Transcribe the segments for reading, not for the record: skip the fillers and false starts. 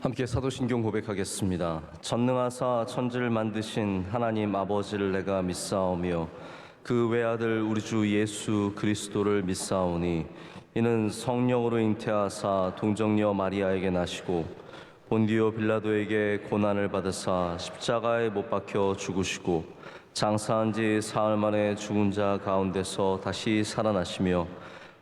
함께 사도신경 고백하겠습니다. 전능하사 천지를 만드신 하나님 아버지를 내가 믿사오며 그 외아들 우리 주 예수 그리스도를 믿사오니 이는 성령으로 잉태하사 동정녀 마리아에게 나시고 본디오 빌라도에게 고난을 받으사 십자가에 못 박혀 죽으시고 장사한 지 사흘 만에 죽은 자 가운데서 다시 살아나시며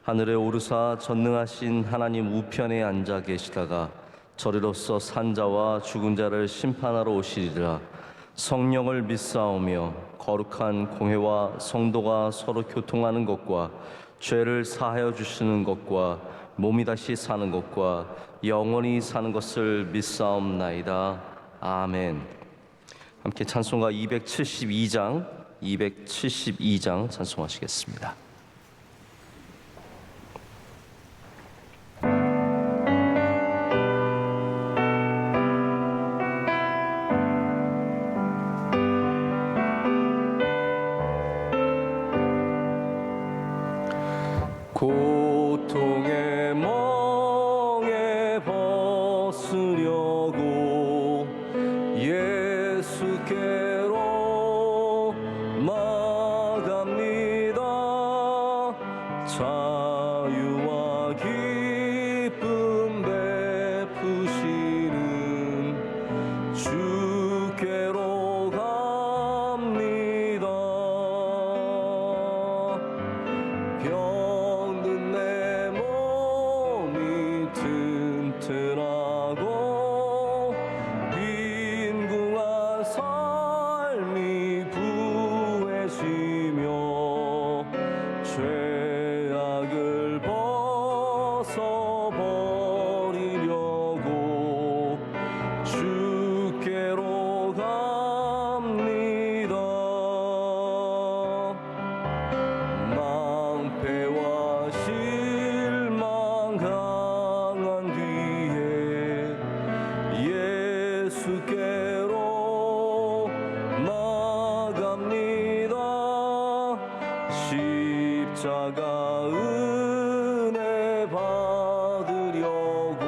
하늘에 오르사 전능하신 하나님 우편에 앉아 계시다가 저리로서 산 자와 죽은 자를 심판하러 오시리라. 성령을 믿사오며 거룩한 공회와 성도가 서로 교통하는 것과 죄를 사하여 주시는 것과 몸이 다시 사는 것과 영원히 사는 것을 믿사옵나이다. 아멘. 함께 찬송가 272장 찬송하시겠습니다. 고통의 멍에 벗으려고 예수께로 나갑니다. 자유와 기쁨 베푸시는 주께로 갑니다. 병든 내 몸이 튼튼하고 빈궁한 삶이 부해지며 죄악을 벗어버리려고 주께로 갑니다. 낭패와 실망 당한 뒤에 예수께로 나갑니다. 십자가 은혜 받으려고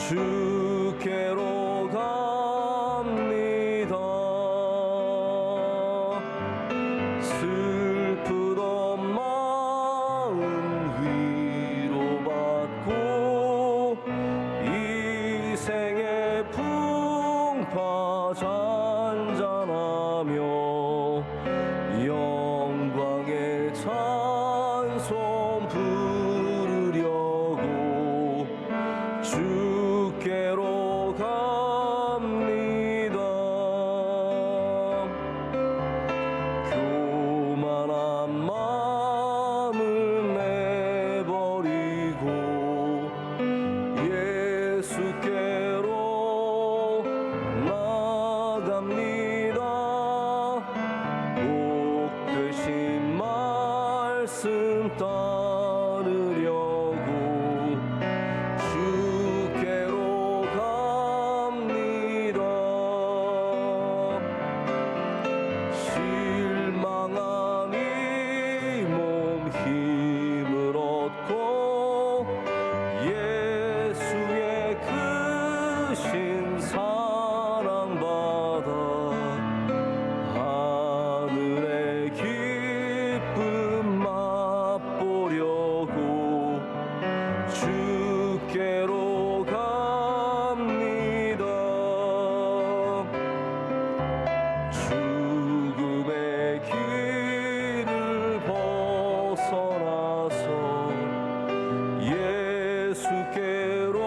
주께로 갑니다. 슬프던 마음 위로받고 이 생의 풍파 잔잔하며 영광의 찬송 부르려고 주께로 갑니다. 교만한 마음을 내버리고 예수께로 나갑니다. 복 되신 말씀 따르려고 주께로 갑니다. 실망한 이 몸 힘을 얻고 예수의 크신 사랑 받아 하늘의 기쁨 맛보려고 주께로 갑니다. 죽음의 길을 벗어나서 예수께로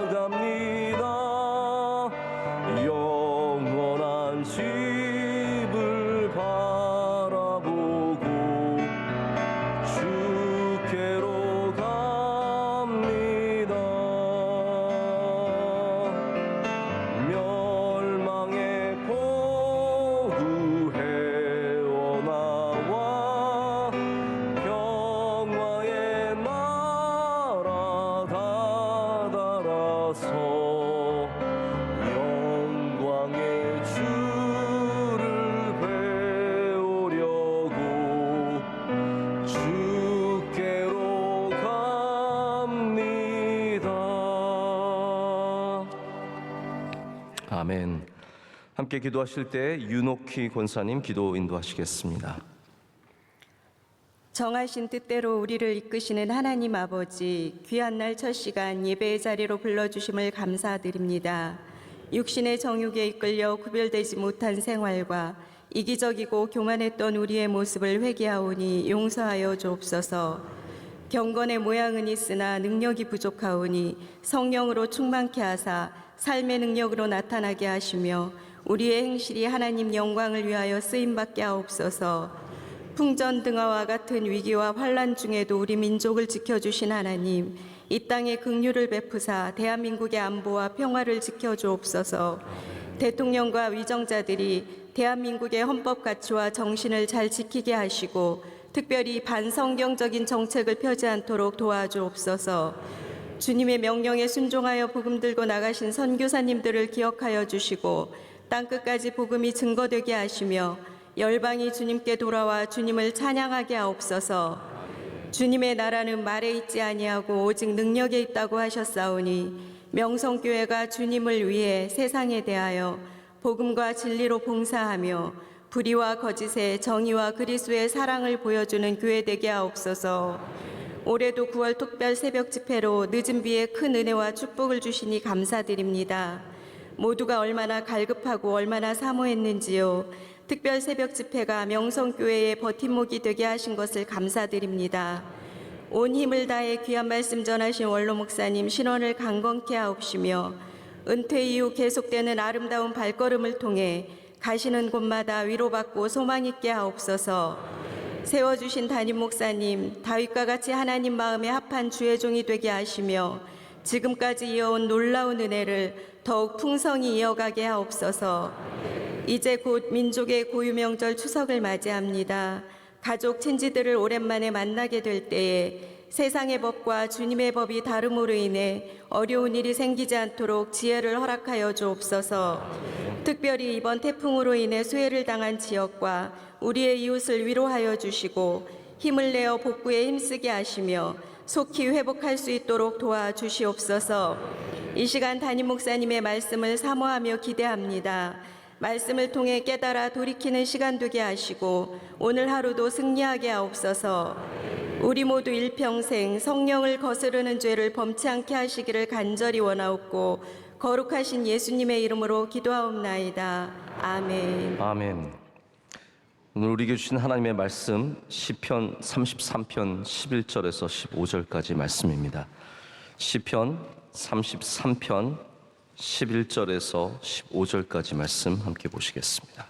나갑니다. 영원한 집을 바라보고 주께로 갑니다. 멸망의 포구 헤어나와 평화의 날 아멘. 함께 기도하실 때 윤옥희 권사님 기도 인도하시겠습니다. 정하신 뜻대로 우리를 이끄시는 하나님 아버지, 귀한 날 첫 시간 예배의 자리로 불러주심을 감사드립니다. 육신의 정욕에 이끌려 구별되지 못한 생활과 이기적이고 교만했던 우리의 모습을 회개하오니 용서하여 주옵소서. 경건의 모양은 있으나 능력이 부족하오니 성령으로 충만케 하사 삶의 능력으로 나타나게 하시며 우리의 행실이 하나님 영광을 위하여 쓰임받게 하옵소서. 풍전등화와 같은 위기와 환난 중에도 우리 민족을 지켜주신 하나님, 이 땅에 긍휼을 베푸사 대한민국의 안보와 평화를 지켜주옵소서. 대통령과 위정자들이 대한민국의 헌법 가치와 정신을 잘 지키게 하시고 특별히 반성경적인 정책을 펴지 않도록 도와주옵소서. 주님의 명령에 순종하여 복음 들고 나가신 선교사님들을 기억하여 주시고 땅끝까지 복음이 증거되게 하시며 열방이 주님께 돌아와 주님을 찬양하게 하옵소서. 주님의 나라는 말에 있지 아니하고 오직 능력에 있다고 하셨사오니 명성교회가 주님을 위해 세상에 대하여 복음과 진리로 봉사하며 불의와 거짓의 정의와 그리스도의 사랑을 보여주는 교회 되게 하옵소서. 올해도 9월 특별 새벽 집회로 늦은 비에 큰 은혜와 축복을 주시니 감사드립니다. 모두가 얼마나 갈급하고 얼마나 사모했는지요. 특별 새벽 집회가 명성교회의 버팀목이 되게 하신 것을 감사드립니다. 온 힘을 다해 귀한 말씀 전하신 원로 목사님 신원을 강건케 하옵시며 은퇴 이후 계속되는 아름다운 발걸음을 통해 가시는 곳마다 위로받고 소망 있게 하옵소서. 세워주신 담임 목사님 다윗과 같이 하나님 마음에 합한 주의 종이 되게 하시며 지금까지 이어온 놀라운 은혜를 더욱 풍성히 이어가게 하옵소서. 이제 곧 민족의 고유명절 추석을 맞이합니다. 가족 친지들을 오랜만에 만나게 될 때에 세상의 법과 주님의 법이 다름으로 인해 어려운 일이 생기지 않도록 지혜를 허락하여 주옵소서. 특별히 이번 태풍으로 인해 수해를 당한 지역과 우리의 이웃을 위로하여 주시고 힘을 내어 복구에 힘쓰게 하시며 속히 회복할 수 있도록 도와주시옵소서. 이 시간 담임 목사님의 말씀을 사모하며 기대합니다. 말씀을 통해 깨달아 돌이키는 시간 되게 하시고 오늘 하루도 승리하게 하옵소서. 우리 모두 일평생 성령을 거스르는 죄를 범치 않게 하시기를 간절히 원하옵고 거룩하신 예수님의 이름으로 기도하옵나이다. 아멘. 아멘. 오늘 우리에게 주신 하나님의 말씀 시편 33편 11절에서 15절까지 말씀입니다. 시편 33편 11절에서 15절까지 말씀 함께 보시겠습니다.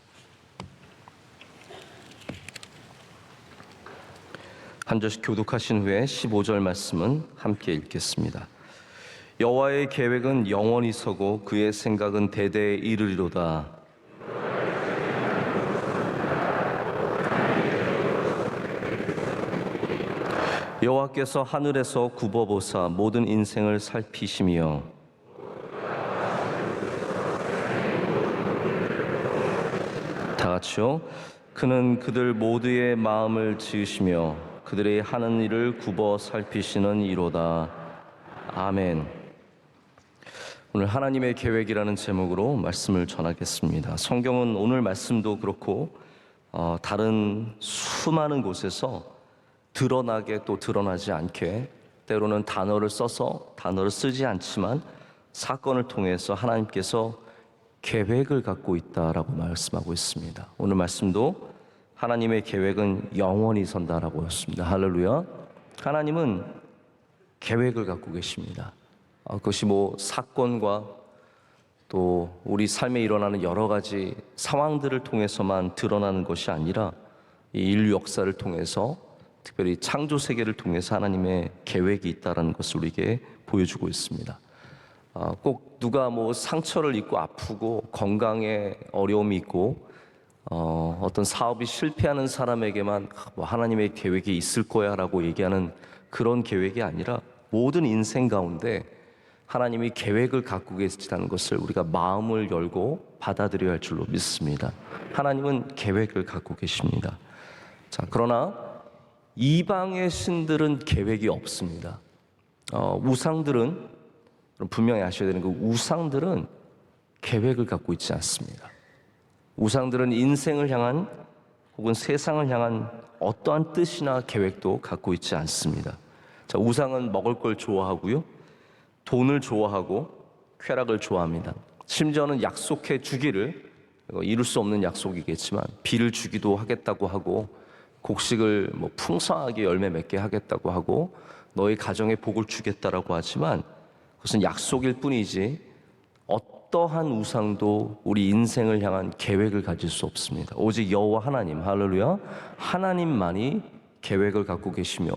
한 절씩 교독하신 후에 15절 말씀은 함께 읽겠습니다. 여호와의 계획은 영원히 서고 그의 생각은 대대에 이르리로다. 여호와께서 하늘에서 굽어보사 모든 인생을 살피시며 다 같이요. 그는 그들 모두의 마음을 지으시며 그들의 하는 일을 굽어 살피시는 이로다. 아멘. 오늘 하나님의 계획이라는 제목으로 말씀을 전하겠습니다. 성경은 오늘 말씀도 그렇고 다른 수많은 곳에서 드러나게 또 드러나지 않게 때로는 단어를 써서 단어를 쓰지 않지만 사건을 통해서 하나님께서 계획을 갖고 있다라고 말씀하고 있습니다. 오늘 말씀도 하나님의 계획은 영원히 선다라고 했습니다. 할렐루야. 하나님은 계획을 갖고 계십니다. 그것이 사건과 또 우리 삶에 일어나는 여러 가지 상황들을 통해서만 드러나는 것이 아니라 이 인류 역사를 통해서 특별히 창조 세계를 통해서 하나님의 계획이 있다는 것을 우리에게 보여주고 있습니다. 꼭 누가 상처를 입고 아프고 건강에 어려움이 있고 어떤 사업이 실패하는 사람에게만 하나님의 계획이 있을 거야 라고 얘기하는 그런 계획이 아니라 모든 인생 가운데 하나님이 계획을 갖고 계시다는 것을 우리가 마음을 열고 받아들여야 할 줄로 믿습니다. 하나님은 계획을 갖고 계십니다. 자, 그러나 이방의 신들은 계획이 없습니다. 우상들은 분명히 아셔야 되는 거, 우상들은 계획을 갖고 있지 않습니다. 우상들은 인생을 향한 혹은 세상을 향한 어떠한 뜻이나 계획도 갖고 있지 않습니다. 자, 우상은 먹을 걸 좋아하고요, 돈을 좋아하고 쾌락을 좋아합니다. 심지어는 약속해 주기를, 이룰 수 없는 약속이겠지만 비를 주기도 하겠다고 하고, 곡식을 풍성하게 열매 맺게 하겠다고 하고, 너희 가정에 복을 주겠다라고 하지만 그것은 약속일 뿐이지 어떠한 우상도 우리 인생을 향한 계획을 가질 수 없습니다. 오직 여호와 하나님, 할렐루야, 하나님만이 계획을 갖고 계시며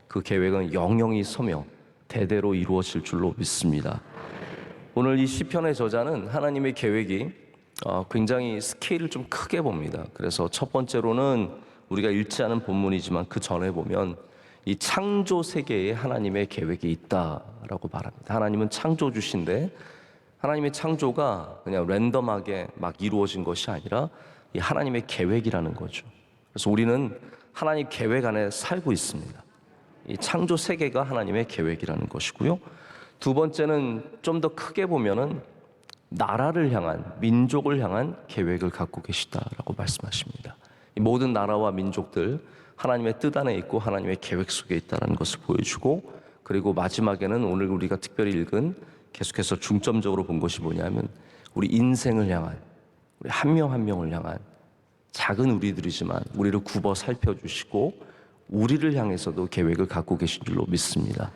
그 계획은 영영이 서며 대대로 이루어질 줄로 믿습니다. 오늘 이 시편의 저자는 하나님의 계획이 굉장히 스케일을 좀 크게 봅니다. 그래서 첫 번째로는 우리가 읽지 않은 본문이지만 그 전에 보면 이 창조 세계에 하나님의 계획이 있다라고 말합니다. 하나님은 창조주신데 하나님의 창조가 그냥 랜덤하게 막 이루어진 것이 아니라 이 하나님의 계획이라는 거죠. 그래서 우리는 하나님 계획 안에 살고 있습니다. 이 창조 세계가 하나님의 계획이라는 것이고요. 두 번째는 좀 더 크게 보면은 나라를 향한, 민족을 향한 계획을 갖고 계시다라고 말씀하십니다. 이 모든 나라와 민족들 하나님의 뜻 안에 있고 하나님의 계획 속에 있다는 것을 보여주고, 그리고 마지막에는 오늘 우리가 특별히 읽은 계속해서 중점적으로 본 것이 뭐냐면 우리 인생을 향한, 우리 한 명 한 명을 향한 작은 우리들이지만 우리를 굽어 살펴주시고 우리를 향해서도 계획을 갖고 계신 줄로 믿습니다.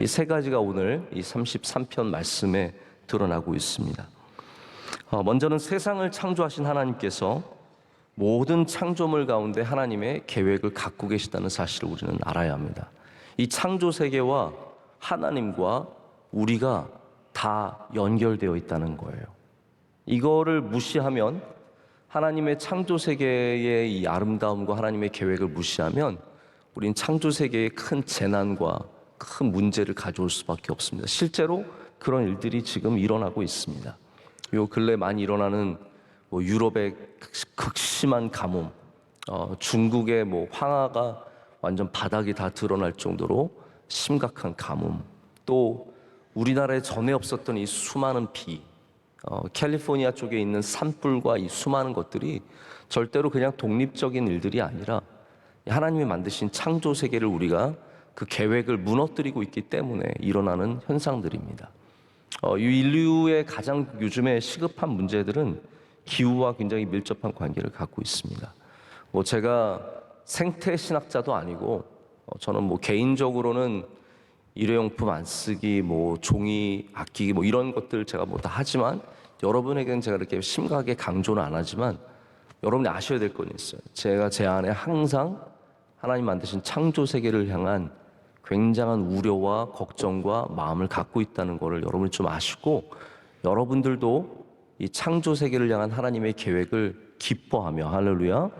이 세 가지가 오늘 이 33편 말씀에 드러나고 있습니다. 먼저는 세상을 창조하신 하나님께서 모든 창조물 가운데 하나님의 계획을 갖고 계시다는 사실을 우리는 알아야 합니다. 이 창조 세계와 하나님과 우리가 다 연결되어 있다는 거예요. 이거를 무시하면, 하나님의 창조 세계의 이 아름다움과 하나님의 계획을 무시하면 우린 창조 세계에 큰 재난과 큰 문제를 가져올 수밖에 없습니다. 실제로 그런 일들이 지금 일어나고 있습니다. 요 근래 많이 일어나는 유럽의 극심한 가뭄, 중국의 황하가 완전 바닥이 다 드러날 정도로 심각한 가뭄, 또 우리나라에 전에 없었던 이 수많은 비, 캘리포니아 쪽에 있는 산불과 이 수많은 것들이 절대로 그냥 독립적인 일들이 아니라 하나님이 만드신 창조 세계를 우리가 그 계획을 무너뜨리고 있기 때문에 일어나는 현상들입니다. 이 인류의 가장 요즘에 시급한 문제들은 기후와 굉장히 밀접한 관계를 갖고 있습니다. 제가 생태 신학자도 아니고, 저는 개인적으로는 일회용품 안 쓰기, 종이 아끼기, 이런 것들 제가 다 하지만, 여러분에게는 제가 이렇게 심각하게 강조는 안 하지만 여러분이 아셔야 될 건 있어요. 제가 제 안에 항상 하나님 만드신 창조 세계를 향한 굉장한 우려와 걱정과 마음을 갖고 있다는 것을 여러분이 좀 아시고, 여러분들도 이 창조 세계를 향한 하나님의 계획을 기뻐하며, 할렐루야,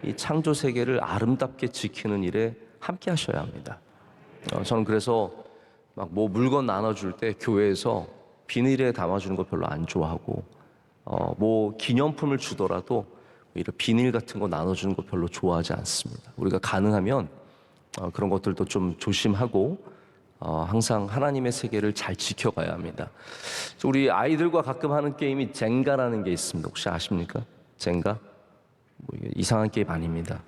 이 창조 세계를 아름답게 지키는 일에 함께 하셔야 합니다. 저는 그래서 물건 나눠줄 때 교회에서 비닐에 담아주는 거 별로 안 좋아하고, 기념품을 주더라도 이런 비닐 같은 거 나눠주는 거 별로 좋아하지 않습니다. 우리가 가능하면 그런 것들도 좀 조심하고 항상 하나님의 세계를 잘 지켜가야 합니다. 우리 아이들과 가끔 하는 게임이 젠가라는 게 있습니다. 혹시 아십니까? 젠가? 이상한 게임 아닙니다.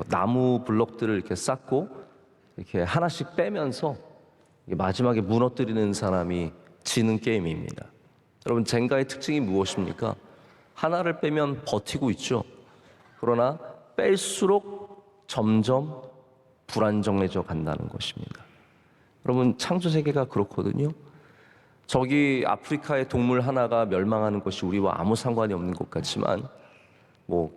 나무 블록들을 이렇게 쌓고 이렇게 하나씩 빼면서 마지막에 무너뜨리는 사람이 지는 게임입니다. 여러분, 젠가의 특징이 무엇입니까? 하나를 빼면 버티고 있죠. 그러나 뺄수록 점점 불안정해져 간다는 것입니다. 여러분, 창조 세계가 그렇거든요. 저기 아프리카의 동물 하나가 멸망하는 것이 우리와 아무 상관이 없는 것 같지만,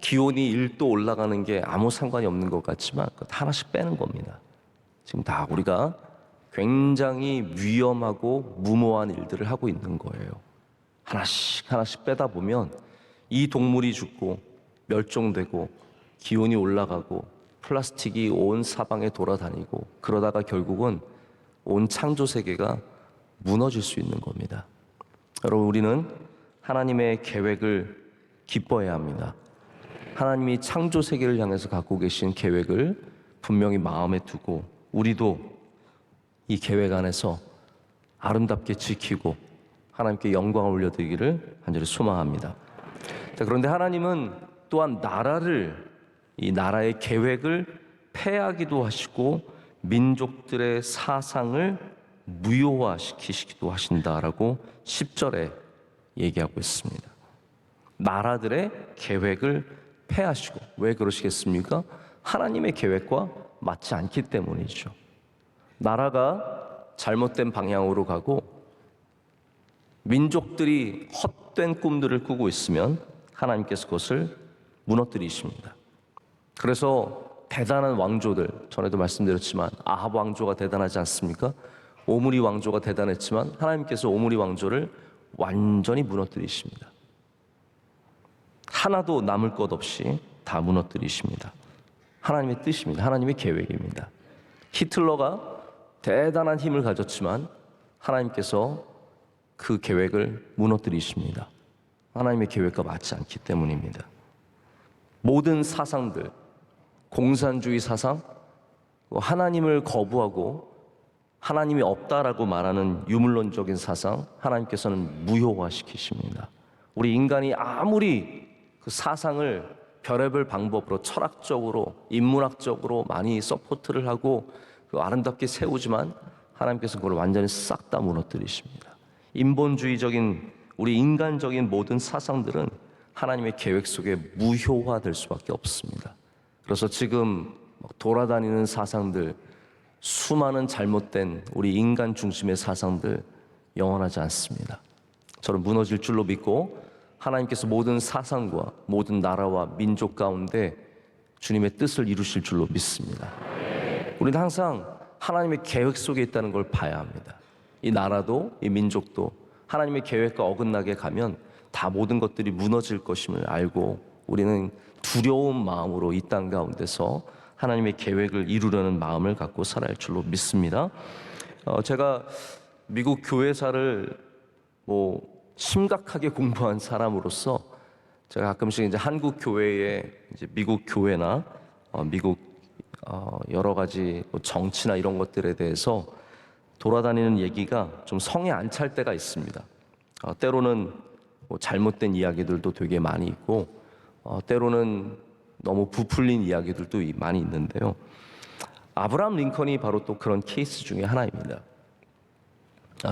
기온이 1도 올라가는 게 아무 상관이 없는 것 같지만 하나씩 빼는 겁니다. 지금 다 우리가 굉장히 위험하고 무모한 일들을 하고 있는 거예요. 하나씩 하나씩 빼다 보면 이 동물이 죽고 멸종되고 기온이 올라가고 플라스틱이 온 사방에 돌아다니고, 그러다가 결국은 온 창조 세계가 무너질 수 있는 겁니다. 여러분, 우리는 하나님의 계획을 기뻐해야 합니다. 하나님이 창조 세계를 향해서 갖고 계신 계획을 분명히 마음에 두고 우리도 이 계획 안에서 아름답게 지키고 하나님께 영광을 올려드리기를 간절히 소망합니다. 자, 그런데 하나님은 또한 이 나라의 계획을 폐하기도 하시고 민족들의 사상을 무효화시키시기도 하신다라고 10절에 얘기하고 있습니다. 나라들의 계획을 폐하시고, 왜 그러시겠습니까? 하나님의 계획과 맞지 않기 때문이죠. 나라가 잘못된 방향으로 가고 민족들이 헛된 꿈들을 꾸고 있으면 하나님께서 그것을 무너뜨리십니다. 그래서 대단한 왕조들, 전에도 말씀드렸지만 아합 왕조가 대단하지 않습니까? 오므리 왕조가 대단했지만 하나님께서 오므리 왕조를 완전히 무너뜨리십니다. 하나도 남을 것 없이 다 무너뜨리십니다. 하나님의 뜻입니다. 하나님의 계획입니다. 히틀러가 대단한 힘을 가졌지만 하나님께서 그 계획을 무너뜨리십니다. 하나님의 계획과 맞지 않기 때문입니다. 모든 사상들, 공산주의 사상, 하나님을 거부하고 하나님이 없다라고 말하는 유물론적인 사상, 하나님께서는 무효화시키십니다. 우리 인간이 아무리 그 사상을 별의별 방법으로 철학적으로, 인문학적으로 많이 서포트를 하고 그 아름답게 세우지만 하나님께서 그걸 완전히 싹 다 무너뜨리십니다. 인본주의적인 우리 인간적인 모든 사상들은 하나님의 계획 속에 무효화될 수밖에 없습니다. 그래서 지금 돌아다니는 사상들, 수많은 잘못된 우리 인간 중심의 사상들 영원하지 않습니다. 저는 무너질 줄로 믿고 하나님께서 모든 사상과 모든 나라와 민족 가운데 주님의 뜻을 이루실 줄로 믿습니다. 우리는 항상 하나님의 계획 속에 있다는 걸 봐야 합니다. 이 나라도 이 민족도 하나님의 계획과 어긋나게 가면 다 모든 것들이 무너질 것임을 알고 우리는 두려운 마음으로 이 땅 가운데서 하나님의 계획을 이루려는 마음을 갖고 살아야 할 줄로 믿습니다. 제가 미국 교회사를 심각하게 공부한 사람으로서 제가 가끔씩 이제 한국 교회에 이제 미국 교회나 미국 여러 가지 정치나 이런 것들에 대해서 돌아다니는 얘기가 좀 성에 안 찰 때가 있습니다. 때로는 잘못된 이야기들도 되게 많이 있고 때로는 너무 부풀린 이야기들도 많이 있는데요. 아브라함 링컨이 바로 또 그런 케이스 중에 하나입니다.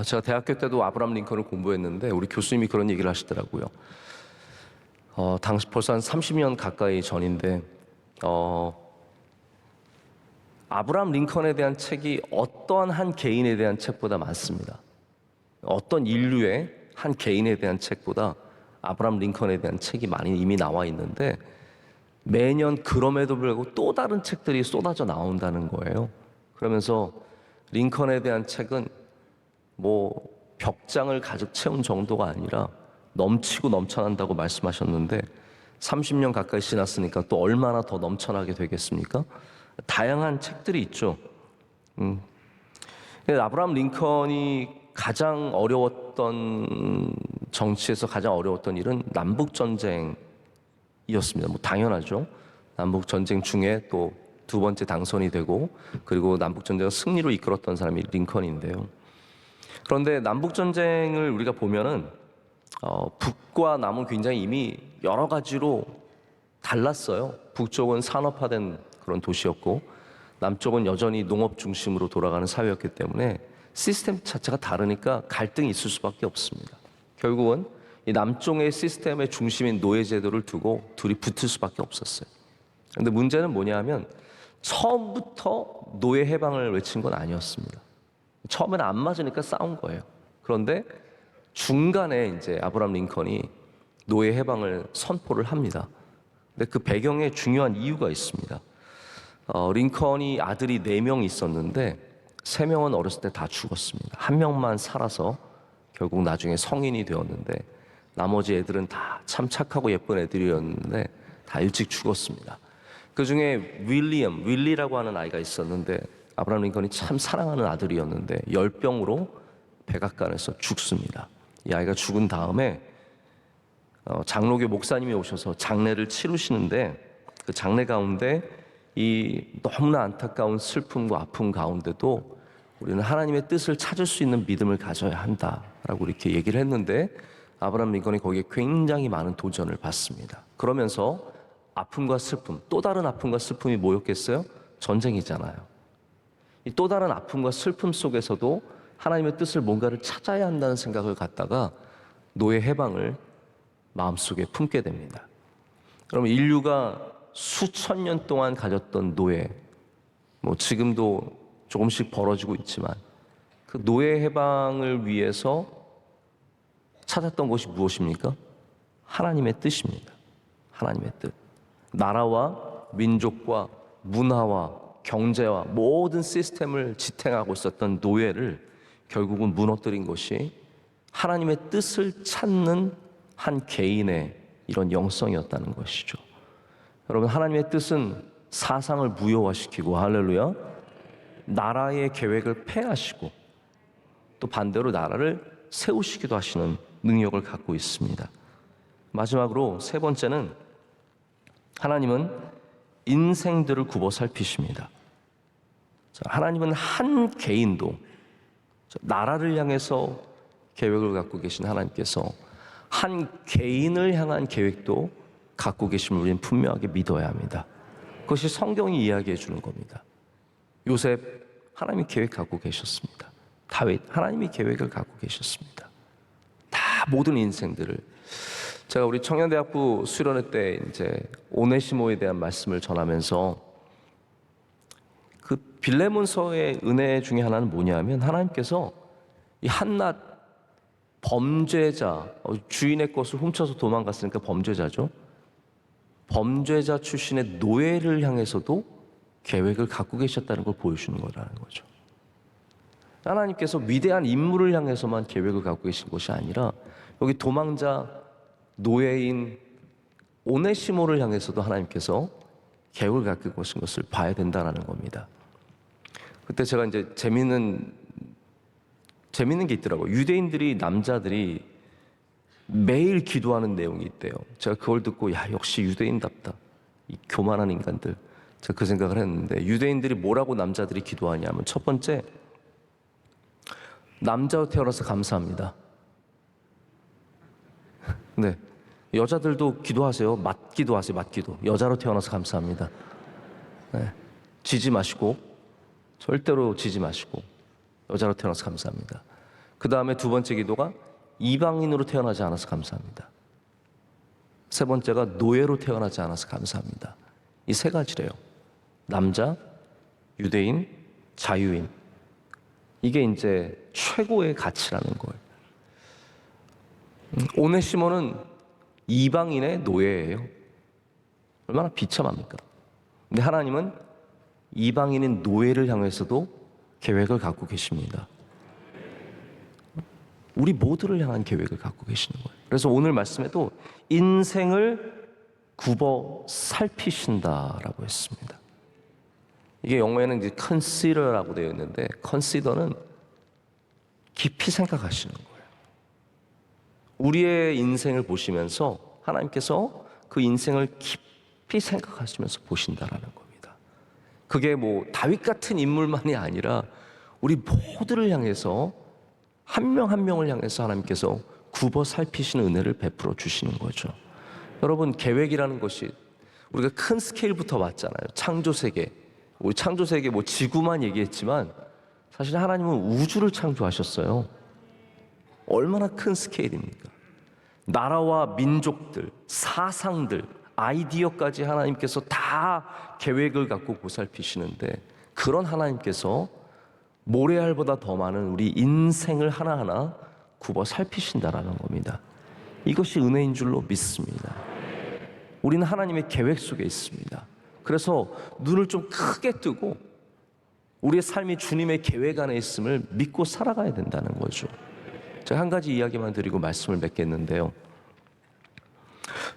제가 대학교 때도 아브라함 링컨을 공부했는데 우리 교수님이 그런 얘기를 하시더라고요. 당시 벌써 한 30년 가까이 전인데 아브라함 링컨에 대한 책이 어떠한 한 개인에 대한 책보다 많습니다. 어떤 인류의 한 개인에 대한 책보다 아브라함 링컨에 대한 책이 많이 이미 나와 있는데 매년 그럼에도 불구하고 또 다른 책들이 쏟아져 나온다는 거예요. 그러면서 링컨에 대한 책은 벽장을 가득 채운 정도가 아니라 넘치고 넘쳐난다고 말씀하셨는데 30년 가까이 지났으니까 또 얼마나 더 넘쳐나게 되겠습니까? 다양한 책들이 있죠. 아브라함 링컨이 가장 어려웠던 정치에서 가장 어려웠던 일은 남북 전쟁이었습니다. 당연하죠. 남북 전쟁 중에 또 두 번째 당선이 되고 그리고 남북 전쟁을 승리로 이끌었던 사람이 링컨인데요. 그런데 남북 전쟁을 우리가 보면은 북과 남은 굉장히 이미 여러 가지로 달랐어요. 북쪽은 산업화된 그런 도시였고 남쪽은 여전히 농업 중심으로 돌아가는 사회였기 때문에 시스템 자체가 다르니까 갈등이 있을 수밖에 없습니다. 결국은 이 남쪽의 시스템의 중심인 노예제도를 두고 둘이 붙을 수밖에 없었어요. 그런데 문제는 뭐냐면 처음부터 노예 해방을 외친 건 아니었습니다. 처음에는 안 맞으니까 싸운 거예요. 그런데 중간에 이제 아브라함 링컨이 노예 해방을 선포를 합니다. 근데 그 배경에 중요한 이유가 있습니다. 링컨이 아들이 4명 있었는데 3명은 어렸을 때 다 죽었습니다. 1명만 살아서 결국 나중에 성인이 되었는데 나머지 애들은 다 참 착하고 예쁜 애들이었는데 다 일찍 죽었습니다. 그 중에 윌리라고 하는 아이가 있었는데 아브라함 링컨이 참 사랑하는 아들이었는데 열병으로 백악관에서 죽습니다. 이 아이가 죽은 다음에 장로교 목사님이 오셔서 장례를 치르시는데 그 장례 가운데 이 너무나 안타까운 슬픔과 아픔 가운데도 우리는 하나님의 뜻을 찾을 수 있는 믿음을 가져야 한다라고 이렇게 얘기를 했는데 아브라함 링컨이 거기에 굉장히 많은 도전을 받습니다. 그러면서 아픔과 슬픔, 또 다른 아픔과 슬픔이 뭐였겠어요? 전쟁이잖아요. 이 또 다른 아픔과 슬픔 속에서도 하나님의 뜻을 뭔가를 찾아야 한다는 생각을 갖다가 노예 해방을 마음속에 품게 됩니다. 그러면 인류가 수천 년 동안 가졌던 노예, 지금도 조금씩 벌어지고 있지만 그 노예 해방을 위해서 찾았던 것이 무엇입니까? 하나님의 뜻입니다. 하나님의 뜻. 나라와 민족과 문화와 경제와 모든 시스템을 지탱하고 있었던 노예를 결국은 무너뜨린 것이 하나님의 뜻을 찾는 한 개인의 이런 영성이었다는 것이죠. 여러분, 하나님의 뜻은 사상을 무효화시키고, 할렐루야, 나라의 계획을 폐하시고 또 반대로 나라를 세우시기도 하시는 능력을 갖고 있습니다. 마지막으로 세 번째는 하나님은 인생들을 굽어 살피십니다. 하나님은 한 개인도, 나라를 향해서 계획을 갖고 계신 하나님께서 한 개인을 향한 계획도 갖고 계심을 우리는 분명하게 믿어야 합니다. 그것이 성경이 이야기해 주는 겁니다. 요셉, 하나님이 계획 갖고 계셨습니다. 다윗, 하나님이 계획을 갖고 계셨습니다. 다 모든 인생들을. 제가 우리 청년대학부 수련회 때 이제 오네시모에 대한 말씀을 전하면서 그 빌레몬서의 은혜 중에 하나는 뭐냐면 하나님께서 이 한낱 범죄자, 주인의 것을 훔쳐서 도망갔으니까 범죄자죠. 범죄자 출신의 노예를 향해서도 계획을 갖고 계셨다는 걸 보여주는 거라는 거죠. 하나님께서 위대한 인물을 향해서만 계획을 갖고 계신 것이 아니라 여기 도망자 노예인 오네시모를 향해서도 하나님께서 계획을 갖고 계신 것을 봐야 된다는 겁니다. 그때 제가 이제 재밌는 게 있더라고요. 유대인들이, 남자들이 매일 기도하는 내용이 있대요. 제가 그걸 듣고 야, 역시 유대인답다. 이 교만한 인간들. 제가 그 생각을 했는데 유대인들이 뭐라고 남자들이 기도하냐면 첫 번째, 남자로 태어나서 감사합니다. 네, 여자들도 기도하세요. 맞기도 하세요. 맞기도. 여자로 태어나서 감사합니다. 네, 지지 마시고, 절대로 지지 마시고 여자로 태어나서 감사합니다. 그 다음에 두 번째 기도가 이방인으로 태어나지 않아서 감사합니다. 세 번째가 노예로 태어나지 않아서 감사합니다. 이 세 가지래요. 남자, 유대인, 자유인. 이게 이제 최고의 가치라는 거예요. 오네시모는 이방인의 노예예요. 얼마나 비참합니까? 근데 하나님은 이방인인 노예를 향해서도 계획을 갖고 계십니다. 우리 모두를 향한 계획을 갖고 계시는 거예요. 그래서 오늘 말씀에도 인생을 굽어 살피신다라고 했습니다. 이게 영어에는 이제 consider라고 되어 있는데 consider는 깊이 생각하시는 거예요. 우리의 인생을 보시면서 하나님께서 그 인생을 깊이 생각하시면서 보신다라는 겁니다. 그게 뭐 다윗 같은 인물만이 아니라 우리 모두를 향해서 한 명 한 명을 향해서 하나님께서 굽어 살피시는 은혜를 베풀어 주시는 거죠. 여러분, 계획이라는 것이 우리가 큰 스케일부터 왔잖아요. 창조세계. 우리 창조세계 지구만 얘기했지만 사실 하나님은 우주를 창조하셨어요. 얼마나 큰 스케일입니까? 나라와 민족들, 사상들, 아이디어까지 하나님께서 다 계획을 갖고 보살피시는데 그런 하나님께서 모래알보다 더 많은 우리 인생을 하나하나 굽어 살피신다라는 겁니다. 이것이 은혜인 줄로 믿습니다. 우리는 하나님의 계획 속에 있습니다. 그래서 눈을 좀 크게 뜨고 우리의 삶이 주님의 계획 안에 있음을 믿고 살아가야 된다는 거죠. 제가 한 가지 이야기만 드리고 말씀을 맺겠는데요.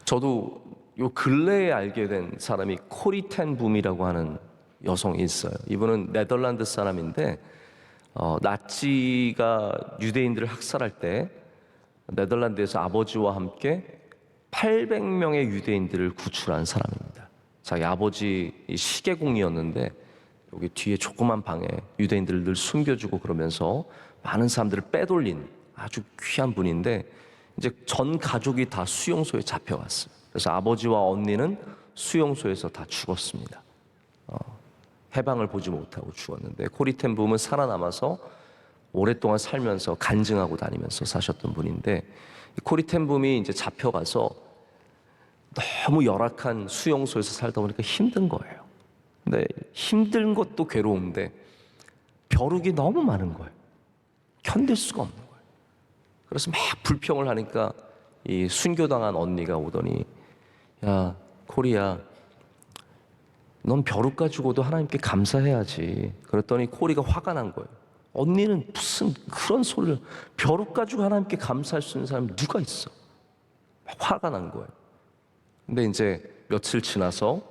저도 요 근래에 알게 된 사람이 코리 텐 붐이라고 하는 여성이 있어요. 이분은 네덜란드 사람인데 나치가 유대인들을 학살할 때 네덜란드에서 아버지와 함께 800명의 유대인들을 구출한 사람입니다. 자기 아버지 시계공이었는데 여기 뒤에 조그만 방에 유대인들을 늘 숨겨주고 그러면서 많은 사람들을 빼돌린 아주 귀한 분인데, 이제 전 가족이 다 수용소에 잡혀갔어요. 그래서 아버지와 언니는 수용소에서 다 죽었습니다. 해방을 보지 못하고 죽었는데, 코리텐 부음은 살아남아서 오랫동안 살면서 간증하고 다니면서 사셨던 분인데, 코리텐 부음이 이제 잡혀가서 너무 열악한 수용소에서 살다 보니까 힘든 거예요. 근데 힘든 것도 괴로운데 벼룩이 너무 많은 거예요. 견딜 수가 없는 거예요. 그래서 막 불평을 하니까 이 순교당한 언니가 오더니, 야 코리야, 넌 벼룩 가지고도 하나님께 감사해야지. 그랬더니 코리가 화가 난 거예요. 언니는 무슨 그런 소리를, 벼룩 가지고 하나님께 감사할 수 있는 사람이 누가 있어? 화가 난 거예요. 근데 이제 며칠 지나서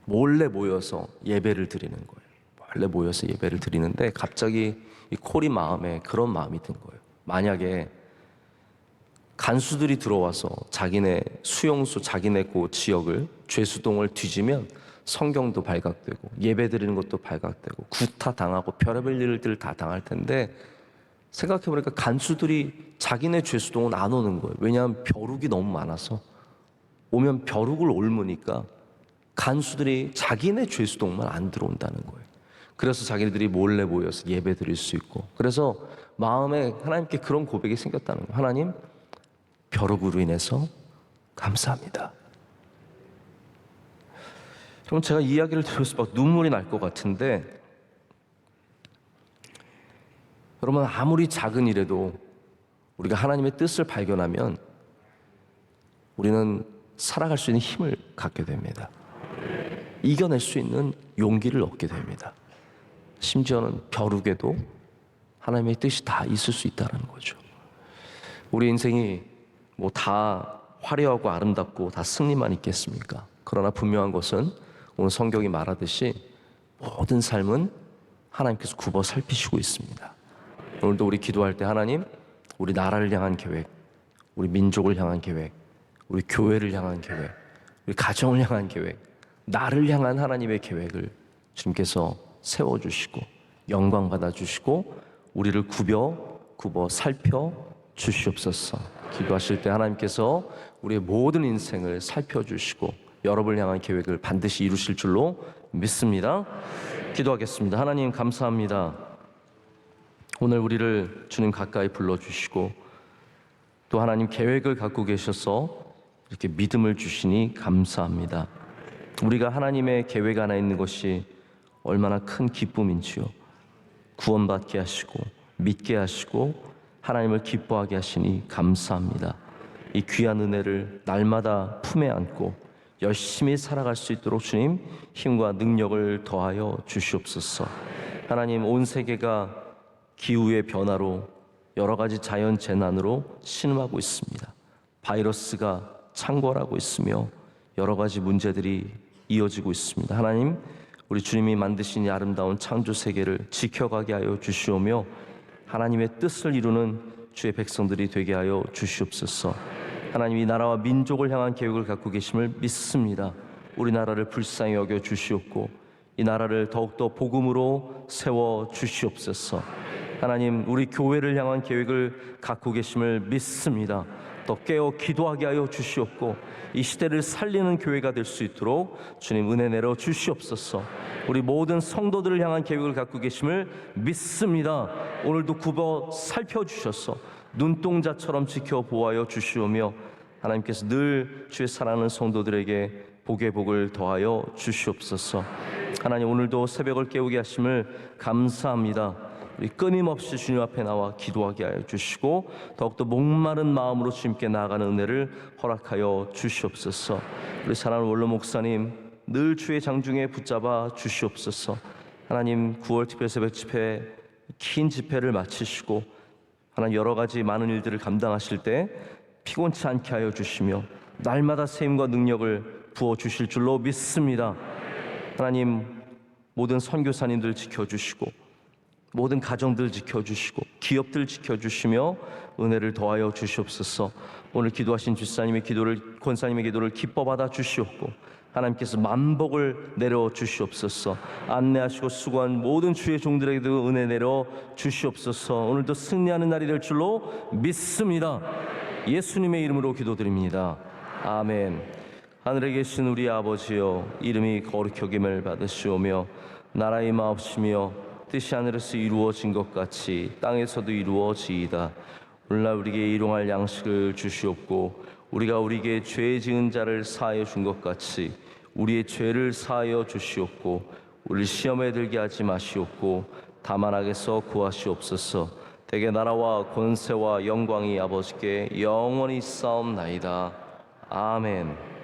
몰래 모여서 예배를 드리는 거예요. 몰래 모여서 예배를 드리는데 갑자기 이 코리 마음에 그런 마음이 든 거예요. 만약에 간수들이 들어와서 자기네 수용소, 자기네 그 지역을, 죄수동을 뒤지면 성경도 발각되고 예배 드리는 것도 발각되고 구타 당하고 별의별 일들 다 당할 텐데, 생각해보니까 간수들이 자기네 죄수동은 안 오는 거예요. 왜냐하면 벼룩이 너무 많아서 오면 벼룩을 옮으니까 간수들이 자기네 죄수동만 안 들어온다는 거예요. 그래서 자기네들이 몰래 모여서 예배 드릴 수 있고, 그래서 마음에 하나님께 그런 고백이 생겼다는 거예요. 하나님, 벼룩으로 인해서 감사합니다. 그럼 제가 이야기를 들으면서 막 눈물이 날 것 같은데, 여러분, 아무리 작은 일에도 우리가 하나님의 뜻을 발견하면 우리는 살아갈 수 있는 힘을 갖게 됩니다. 이겨낼 수 있는 용기를 얻게 됩니다. 심지어는 벼룩에도 하나님의 뜻이 다 있을 수 있다는 거죠. 우리 인생이 뭐 다 화려하고 아름답고 다 승리만 있겠습니까? 그러나 분명한 것은 오늘 성경이 말하듯이 모든 삶은 하나님께서 굽어 살피시고 있습니다. 오늘도 우리 기도할 때 하나님, 우리 나라를 향한 계획, 우리 민족을 향한 계획, 우리 교회를 향한 계획, 우리 가정을 향한 계획, 나를 향한 하나님의 계획을 주님께서 세워주시고 영광 받아주시고 우리를 굽어 살펴 주시옵소서. 기도하실 때 하나님께서 우리의 모든 인생을 살펴주시고 여러분을 향한 계획을 반드시 이루실 줄로 믿습니다. 기도하겠습니다. 하나님 감사합니다. 오늘 우리를 주님 가까이 불러주시고 또 하나님 계획을 갖고 계셔서 이렇게 믿음을 주시니 감사합니다. 우리가 하나님의 계획 안에 있는 것이 얼마나 큰 기쁨인지요. 구원받게 하시고 믿게 하시고 하나님을 기뻐하게 하시니 감사합니다. 이 귀한 은혜를 날마다 품에 안고 열심히 살아갈 수 있도록 주님 힘과 능력을 더하여 주시옵소서. 하나님, 온 세계가 기후의 변화로 여러 가지 자연 재난으로 신음하고 있습니다. 바이러스가 창궐하고 있으며 여러 가지 문제들이 이어지고 있습니다. 하나님, 우리 주님이 만드신 이 아름다운 창조 세계를 지켜가게 하여 주시오며 하나님의 뜻을 이루는 주의 백성들이 되게 하여 주시옵소서. 하나님, 이 나라와 민족을 향한 계획을 갖고 계심을 믿습니다. 우리나라를 불쌍히 여겨 주시옵고 이 나라를 더욱더 복음으로 세워 주시옵소서. 하나님, 우리 교회를 향한 계획을 갖고 계심을 믿습니다. 더 깨어 기도하게 하여 주시옵고 이 시대를 살리는 교회가 될 수 있도록 주님 은혜 내려 주시옵소서. 우리 모든 성도들을 향한 계획을 갖고 계심을 믿습니다. 오늘도 굽어 살펴주셔서 눈동자처럼 지켜 보호하여 주시오며 하나님께서 늘 주의 사랑하는 성도들에게 복의 복을 더하여 주시옵소서. 하나님, 오늘도 새벽을 깨우게 하심을 감사합니다. 우리 끊임없이 주님 앞에 나와 기도하게 하여 주시고 더욱더 목마른 마음으로 주님께 나아가는 은혜를 허락하여 주시옵소서. 우리 사랑하는 원로 목사님 늘 주의 장중에 붙잡아 주시옵소서. 하나님, 9월 특별 새벽 집회 긴 집회를 마치시고 하나님 여러 가지 많은 일들을 감당하실 때 피곤치 않게 하여 주시며 날마다 새 힘과 능력을 부어 주실 줄로 믿습니다. 하나님, 모든 선교사님들 지켜주시고 모든 가정들 지켜주시고 기업들 지켜주시며 은혜를 더하여 주시옵소서. 오늘 기도하신 주사님의 기도를, 권사님의 기도를 기뻐 받아 주시옵고 하나님께서 만복을 내려 주시옵소서. 안내하시고 수고한 모든 주의 종들에게도 은혜 내려 주시옵소서. 오늘도 승리하는 날이 될 줄로 믿습니다. 예수님의 이름으로 기도드립니다. 아멘. 하늘에 계신 우리 아버지여, 이름이 거룩히 여김을 받으시오며 나라의 임하옵시며 뜻이 하늘에서 이루어진 것 같이 땅에서도 이루어지이다. 오늘날 우리에게 일용할 양식을 주시옵고 우리가 우리에게 죄 지은 자를 사하여 준 것 같이 우리의 죄를 사하여 주시옵고 우리를 시험에 들게 하지 마시옵고 다만 악에서 구하시옵소서. 대개 나라와 권세와 영광이 아버지께 영원히 있사옵나이다. 아멘.